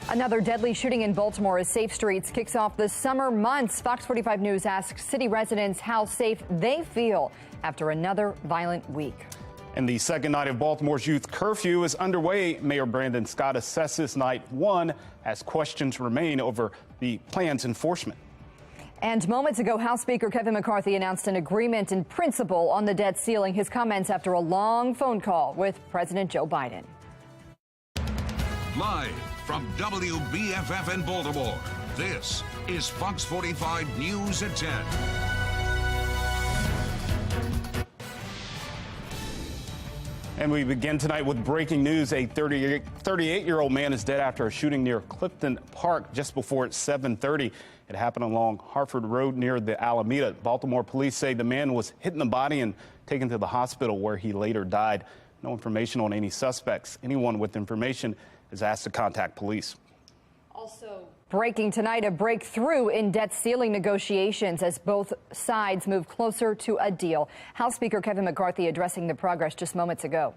Another deadly shooting in Baltimore as Safe Streets kicks off the summer months. Fox 45 News asks city residents how safe they feel after another violent week. And the second night of Baltimore's youth curfew is underway. Mayor Brandon Scott assesses night one as questions remain over the plan's enforcement. And moments ago, House Speaker Kevin McCarthy announced an agreement in principle on the debt ceiling. His comments after a long phone call with President Joe Biden. Live from WBFF in Baltimore, this is Fox 45 News at 10. And we begin tonight with breaking news. A 38-year-old man is dead after a shooting near Clifton Park just before 7:30. It happened along Harford Road near the Alameda. Baltimore police say the man was hit in the body and taken to the hospital where he later died. No information on any suspects. Anyone with information is asked to contact police. Also breaking tonight, a breakthrough in debt ceiling negotiations as both sides move closer to a deal. House Speaker Kevin McCarthy addressing the progress just moments ago.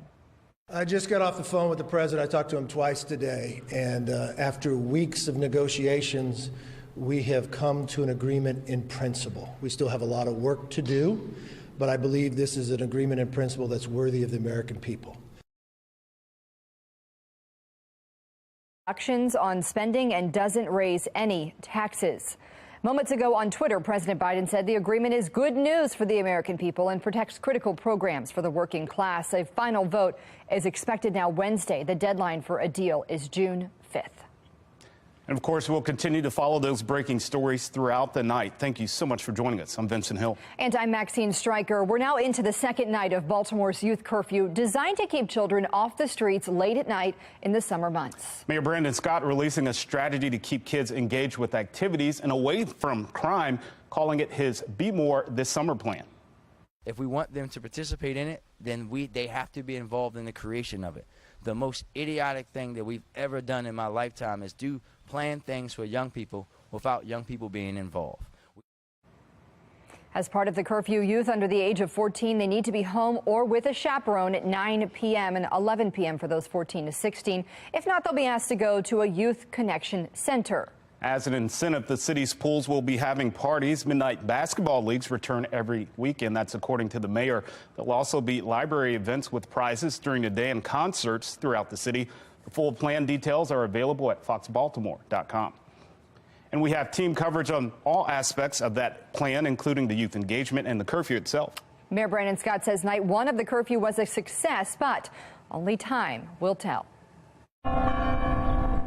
I just got off the phone with the president. I talked to him twice today, and after weeks of negotiations, we have come to an agreement in principle. We still have a lot of work to do, but I believe this is an agreement in principle that's worthy of the American people. Reductions on spending and doesn't raise any taxes. Moments ago on Twitter, President Biden said the agreement is good news for the American people and protects critical programs for the working class. A final vote is expected now Wednesday. The deadline for a deal is June 5th. And of course, we'll continue to follow those breaking stories throughout the night. Thank you so much for joining us. I'm Vincent Hill. And I'm Maxine Stryker. We're now into the second night of Baltimore's youth curfew, designed to keep children off the streets late at night in the summer months. Mayor Brandon Scott releasing a strategy to keep kids engaged with activities and away from crime, calling it his Be More This Summer plan. If we want them to participate in it, then they have to be involved in the creation of it. The most idiotic thing that we've ever done in my lifetime is plan things for young people without young people being involved. As part of the curfew, youth under the age of 14, they need to be home or with a chaperone at 9 p.m. and 11 p.m. for those 14 to 16. If not, they'll be asked to go to a youth connection center. As an incentive, the city's pools will be having parties. Midnight basketball leagues return every weekend. That's according to the mayor. There'll also be library events with prizes during the day and concerts throughout the city. The full plan details are available at foxbaltimore.com. And we have team coverage on all aspects of that plan, including the youth engagement and the curfew itself. Mayor Brandon Scott says night one of the curfew was a success, but only time will tell.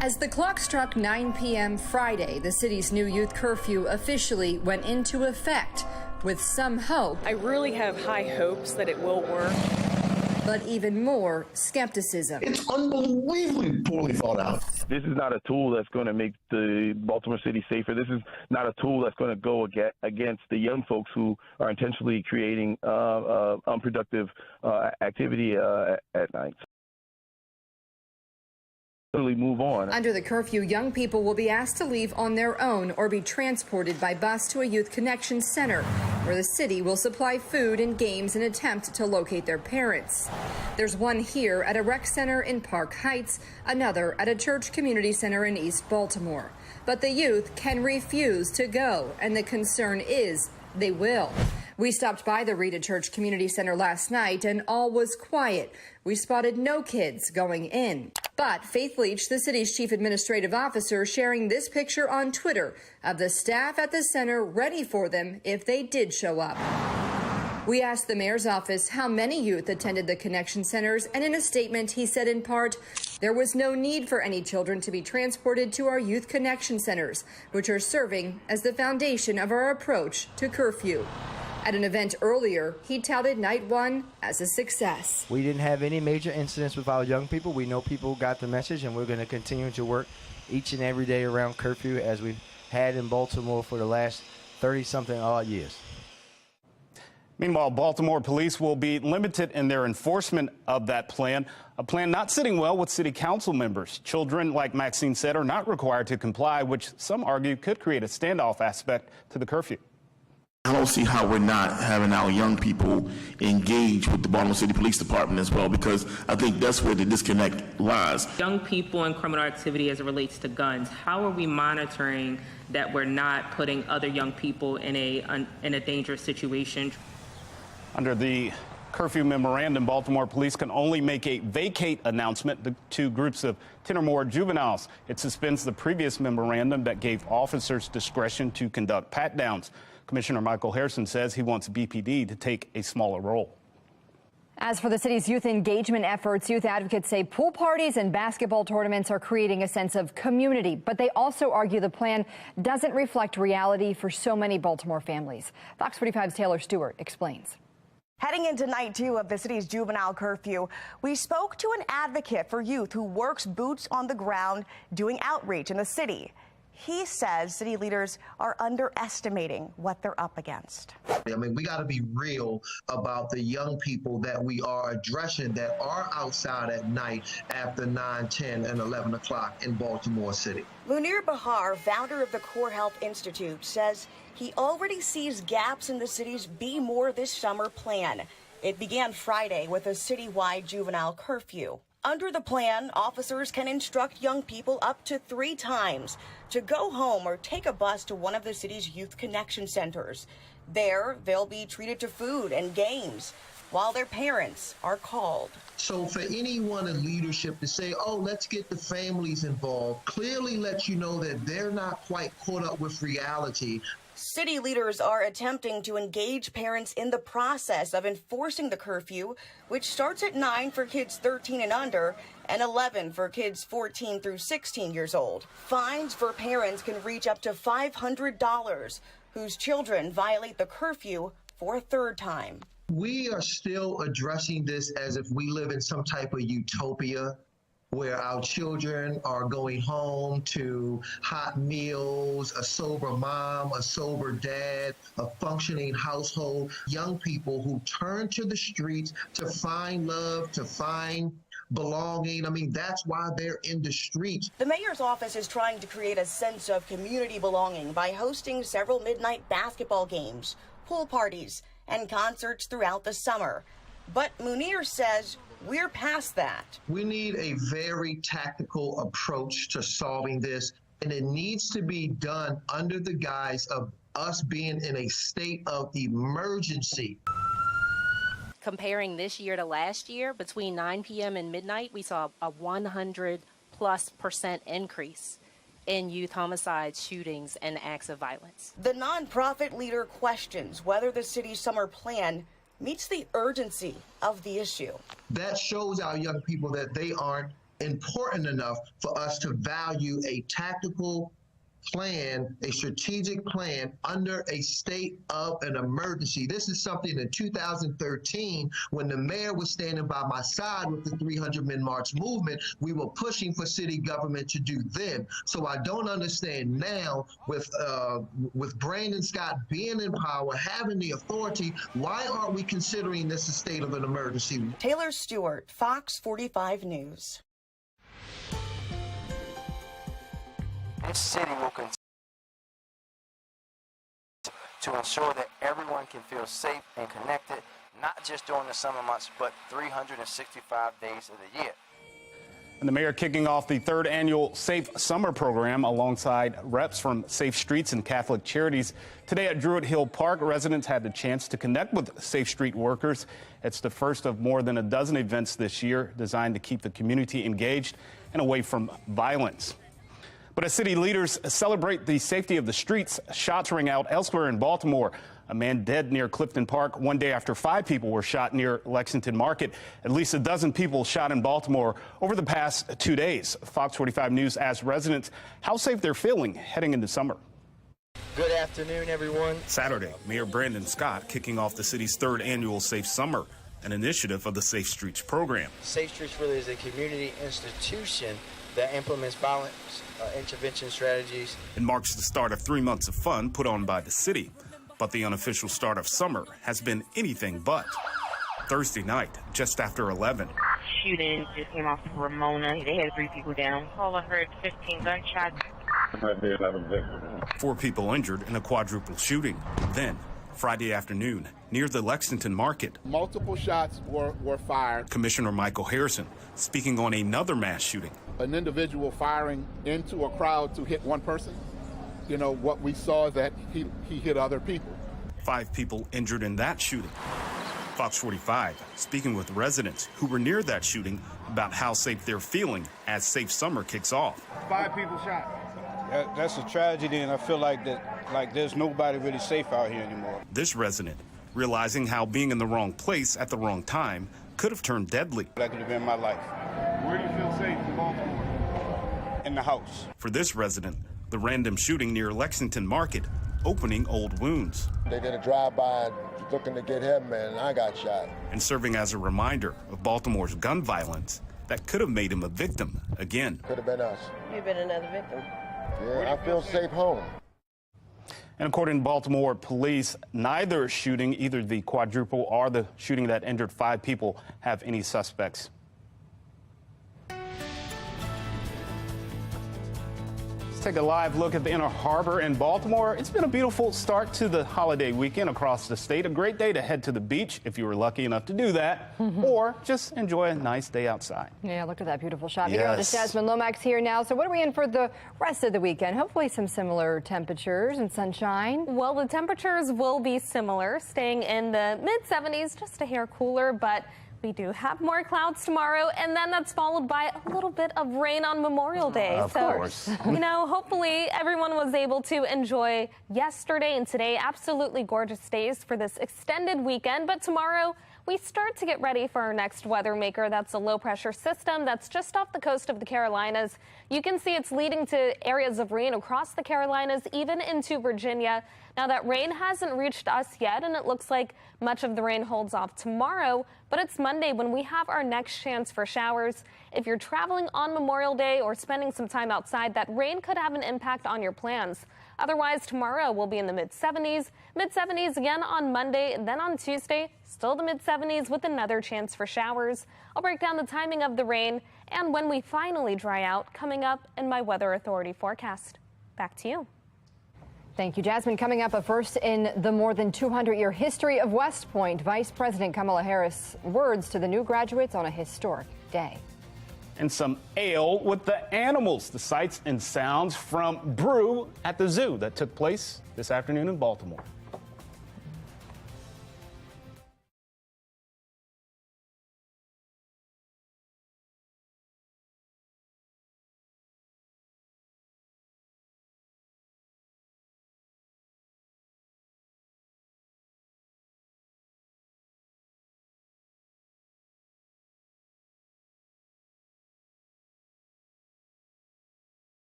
As the clock struck 9 p.m. Friday, the city's new youth curfew officially went into effect with some hope. I really have high hopes that it will work. But even more skepticism. It's unbelievably poorly thought out. This is not a tool that's going to make the Baltimore city safer. This is not a tool that's going to go against the young folks who are intentionally creating unproductive activity at night. Move on. Under the curfew, young people will be asked to leave on their own or be transported by bus to a youth connection center, where the city will supply food and games in an attempt to locate their parents. There's one here at a rec center in Park Heights, another at a church community center in East Baltimore. But the youth can refuse to go, and the concern is they will. We stopped by the Rita Church Community Center last night, and all was quiet. We spotted no kids going in. But Faith Leach, the city's chief administrative officer, sharing this picture on Twitter of the staff at the center ready for them if they did show up. We asked the mayor's office how many youth attended the connection centers, and in a statement he said in part, there was no need for any children to be transported to our youth connection centers, which are serving as the foundation of our approach to curfew. At an event earlier, he touted night one as a success. We didn't have any major incidents with our young people. We know people got the message, and we're going to continue to work each and every day around curfew as we've had in Baltimore for the last 30-something odd years. Meanwhile, Baltimore police will be limited in their enforcement of that plan, a plan not sitting well with city council members. Children, like Maxine said, are not required to comply, which some argue could create a standoff aspect to the curfew. I don't see how we're not having our young people engage with the Baltimore City Police Department as well, because I think that's where the disconnect lies. Young people and criminal activity as it relates to guns, how are we monitoring that we're not putting other young people in a dangerous situation? Under the curfew memorandum, Baltimore police can only make a vacate announcement to groups of 10 or more juveniles. It suspends the previous memorandum that gave officers discretion to conduct pat-downs. Commissioner Michael Harrison says he wants BPD to take a smaller role. As for the city's youth engagement efforts, youth advocates say pool parties and basketball tournaments are creating a sense of community, but they also argue the plan doesn't reflect reality for so many Baltimore families. Fox 45's Taylor Stewart explains. Heading into night 2 of the city's juvenile curfew, we spoke to an advocate for youth who works boots on the ground doing outreach in the city. He says city leaders are underestimating what they're up against. I mean, we got to be real about the young people that we are addressing that are outside at night after 9, 10, and 11 o'clock in Baltimore City. Munir Bahar, founder of the Core Health Institute, says he already sees gaps in the city's Be More This Summer plan. It began Friday with a citywide juvenile curfew. Under the plan, officers can instruct young people up to 3 times to go home or take a bus to one of the city's youth connection centers. There, they'll be treated to food and games while their parents are called. So for anyone in leadership to say, oh, let's get the families involved, clearly lets you know that they're not quite caught up with reality. City leaders are attempting to engage parents in the process of enforcing the curfew, which starts at 9 for kids 13 and under and 11 for kids 14 through 16 years old. Fines for parents can reach up to $500 whose children violate the curfew for a 3rd time. We are still addressing this as if we live in some type of utopia, where our children are going home to hot meals, a sober mom, a sober dad, a functioning household, young people who turn to the streets to find love, to find belonging. I mean, that's why they're in the streets. The mayor's office is trying to create a sense of community belonging by hosting several midnight basketball games, pool parties, and concerts throughout the summer. But Munir says we're past that. We need a very tactical approach to solving this, and it needs to be done under the guise of us being in a state of emergency. Comparing this year to last year, between 9 p.m. and midnight, we saw a 100+% increase in youth homicides, shootings, and acts of violence. The nonprofit leader questions whether the city's summer plan meets the urgency of the issue. That shows our young people that they aren't important enough for us to value a tactical plan, a strategic plan under a state of an emergency. This is something in 2013, when the mayor was standing by my side with the 300 Men March movement, we were pushing for city government to do then. So I don't understand now with Brandon Scott being in power, having the authority, why aren't we considering this a state of an emergency? Taylor Stewart, Fox 45 News. This city will continue to ensure that everyone can feel safe and connected, not just during the summer months, but 365 days of the year. And the mayor kicking off the 3rd annual Safe Summer program alongside reps from Safe Streets and Catholic Charities. Today at Druid Hill Park, residents had the chance to connect with Safe Street workers. It's the first of more than a dozen events this year designed to keep the community engaged and away from violence. But as city leaders celebrate the safety of the streets, shots rang out elsewhere in Baltimore. A man dead near Clifton Park one day after 5 people were shot near Lexington Market. At least a dozen people shot in Baltimore over the past 2 days. Fox 45 News asked residents how safe they're feeling heading into summer. Good afternoon, everyone. Saturday, Mayor Brandon Scott kicking off the city's 3rd annual Safe Summer, an initiative of the Safe Streets program. Safe Streets really is a community institution that implements violence intervention strategies. It marks the start of 3 months of fun put on by the city. But the unofficial start of summer has been anything but. Thursday night, just after 11. Shooting just came off of Ramona. They had 3 people down. All I heard 15 gunshots. 4 people injured in a quadruple shooting. Then Friday afternoon near the Lexington Market. Multiple shots were fired. Commissioner Michael Harrison speaking on another mass shooting. An individual firing into a crowd to hit one person. You know, what we saw is that he hit other people. 5 people injured in that shooting. Fox 45 speaking with residents who were near that shooting about how safe they're feeling as Safe Summer kicks off. 5 people shot. That's a tragedy, and I feel like there's nobody really safe out here anymore. This resident realizing how being in the wrong place at the wrong time could have turned deadly. That could have been my life. Where do you feel safe in Baltimore? In the house. For this resident, the random shooting near Lexington Market opening old wounds. They did a drive-by looking to get him, and I got shot. And serving as a reminder of Baltimore's gun violence that could have made him a victim again. Could have been us. You've been another victim. Yeah, I feel safe home. And according to Baltimore police, neither shooting, either the quadruple or the shooting that injured 5 people, have any suspects. Let's take a live look at the Inner Harbor in Baltimore. It's been a beautiful start to the holiday weekend across the state. A great day to head to the beach if you were lucky enough to do that, or just enjoy a nice day outside. Yeah, look at that beautiful shot. Yes. Meteorologist Jasmine Lomax here now. So what are we in for the rest of the weekend? Hopefully some similar temperatures and sunshine. Well, the temperatures will be similar, staying in the mid-70s, just a hair cooler, but we do have more clouds tomorrow, and then that's followed by a little bit of rain on Memorial Day. Of course. You know, hopefully everyone was able to enjoy yesterday and today. Absolutely gorgeous days for this extended weekend, but tomorrow we start to get ready for our next weather maker. That's a low pressure system that's just off the coast of the Carolinas. You can see it's leading to areas of rain across the Carolinas, even into Virginia. Now that rain hasn't reached us yet, and it looks like much of the rain holds off tomorrow, but it's Monday when we have our next chance for showers. If you're traveling on Memorial Day or spending some time outside, that rain could have an impact on your plans. Otherwise, tomorrow we'll be in the mid-70s again on Monday, and then on Tuesday, still the mid-70s with another chance for showers. I'll break down the timing of the rain and when we finally dry out coming up in my Weather Authority forecast. Back to you. Thank you, Jasmine. Coming up, first in the more than 200-year history of West Point, Vice President Kamala Harris' words to the new graduates on a historic day. And some ale with the animals, the sights and sounds from Brew at the Zoo that took place this afternoon in Baltimore.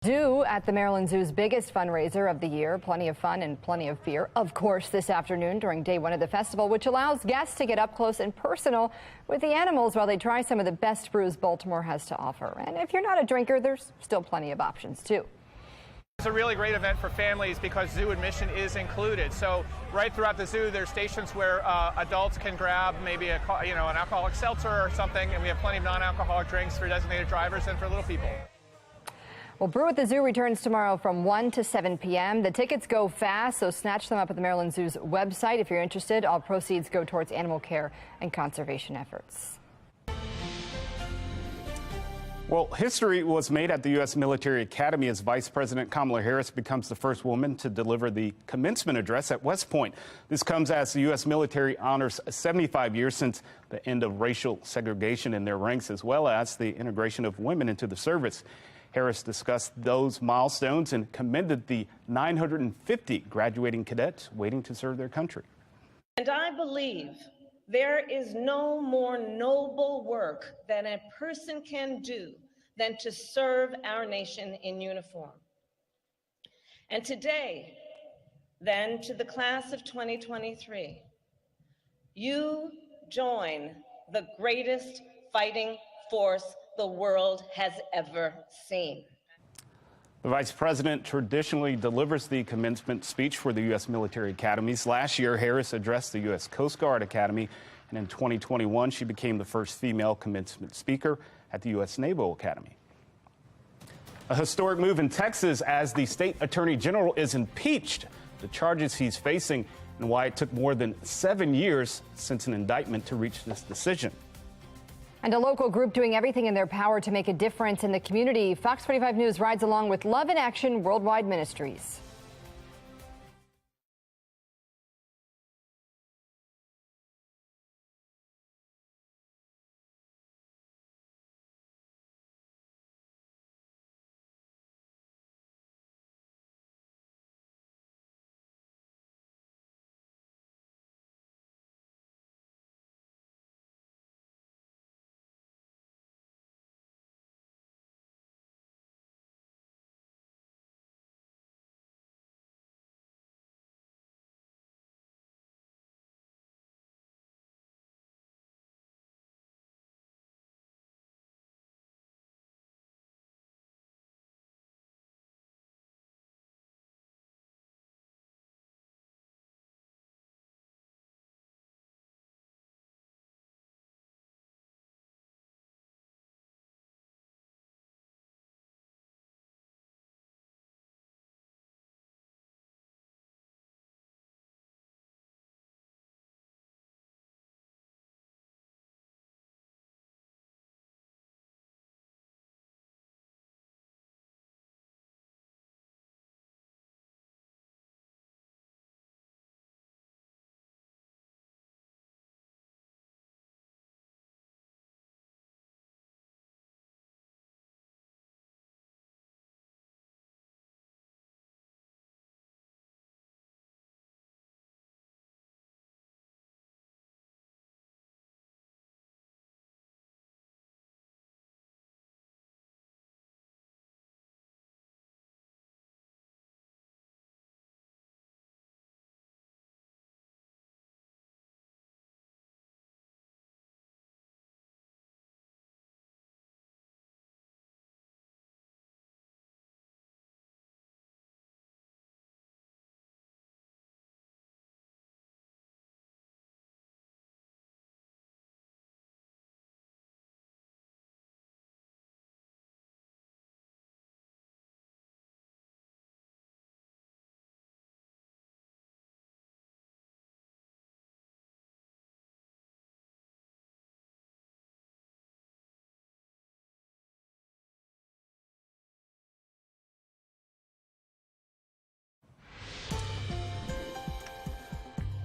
Zoo at the Maryland Zoo's biggest fundraiser of the year. Plenty of fun and plenty of fear, of course, this afternoon during day one of the festival, which allows guests to get up close and personal with the animals while they try some of the best brews Baltimore has to offer. And if you're not a drinker, there's still plenty of options, too. It's a really great event for families because zoo admission is included. So right throughout the zoo, there's stations where adults can grab maybe an alcoholic seltzer or something, and we have plenty of non-alcoholic drinks for designated drivers and for little people. Well, Brew at the Zoo returns tomorrow from 1 to 7 p.m. The tickets go fast, so snatch them up at the Maryland Zoo's website if you're interested. All proceeds go towards animal care and conservation efforts. Well, history was made at the U.S. Military Academy as Vice President Kamala Harris becomes the first woman to deliver the commencement address at West Point. This comes as the U.S. military honors 75 years since the end of racial segregation in their ranks, as well as the integration of women into the service. Harris discussed those milestones and commended the 950 graduating cadets waiting to serve their country. And I believe There is no more noble work that a person can do than to serve our nation in uniform. And today, then, to the class of 2023, you join the greatest fighting force the world has ever seen. The Vice President traditionally delivers the commencement speech for the U.S. military academies. Last year, Harris addressed the U.S. Coast Guard Academy, and in 2021, she became the first female commencement speaker at the U.S. Naval Academy. A historic move in Texas as the state attorney general is impeached. The charges he's facing and why it took more than 7 years since an indictment to reach this decision. And a local group doing everything in their power to make a difference in the community. Fox 45 News rides along with Love in Action Worldwide Ministries.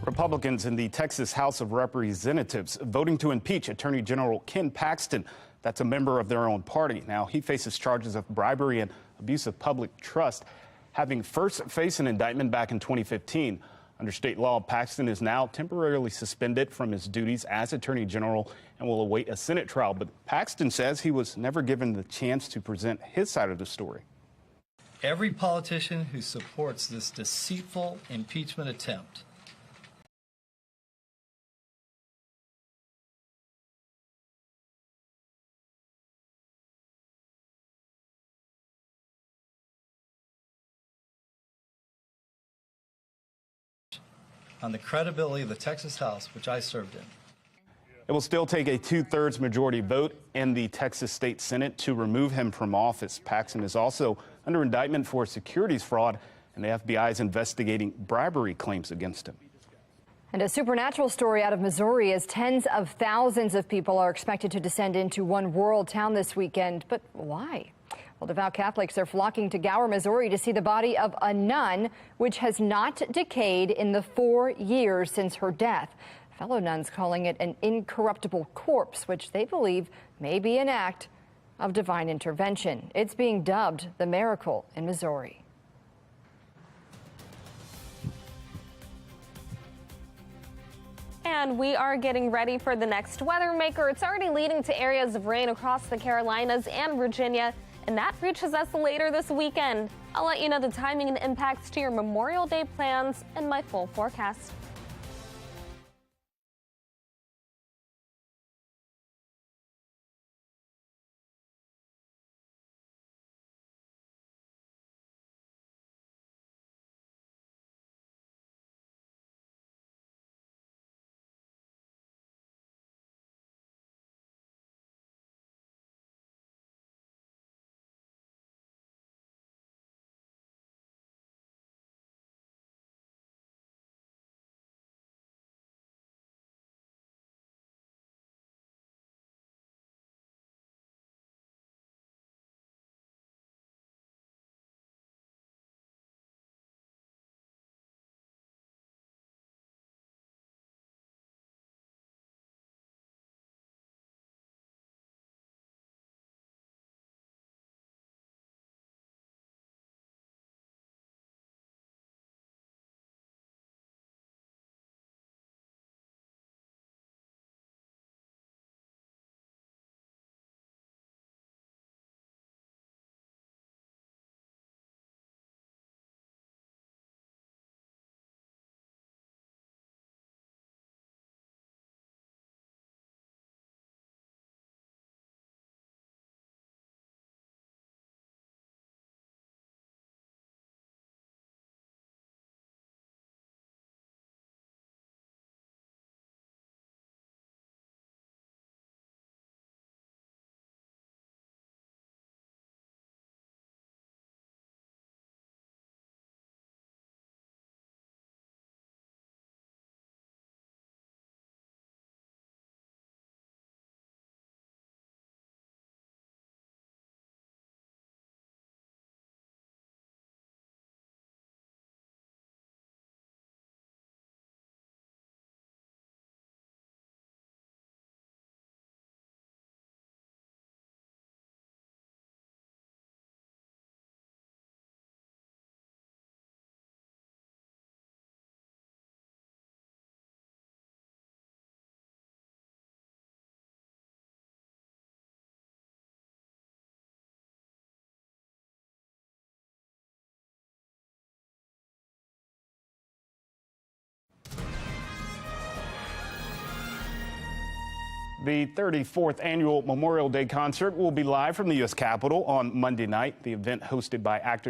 Republicans in the Texas House of Representatives voting to impeach Attorney General Ken Paxton. That's a member of their own party. Now, he faces charges of bribery and abuse of public trust, having first faced an indictment back in 2015. Under state law, Paxton is now temporarily suspended from his duties as Attorney General and will await a Senate trial. But Paxton says he was never given the chance to present his side of the story. Every politician who supports this deceitful impeachment attempt on the credibility of the Texas House, which I served in. It will still take a 2/3 majority vote in the Texas State Senate to remove him from office. Paxton is also under indictment for securities fraud, and the FBI is investigating bribery claims against him. And a supernatural story out of Missouri as tens of thousands of people are expected to descend into one rural town this weekend. But why? Well, devout Catholics are flocking to Gower, Missouri to see the body of a nun, which has not decayed in the 4 years since her death. Fellow nuns calling it an incorruptible corpse, which they believe may be an act of divine intervention. It's being dubbed the miracle in Missouri. And we are getting ready for the next weather maker. It's already leading to areas of rain across the Carolinas and Virginia, and that reaches us later this weekend. I'll let you know the timing and impacts to your Memorial Day plans in my full forecast. The 34th annual Memorial Day concert will be live from the U.S. Capitol on Monday night. The event, hosted by actor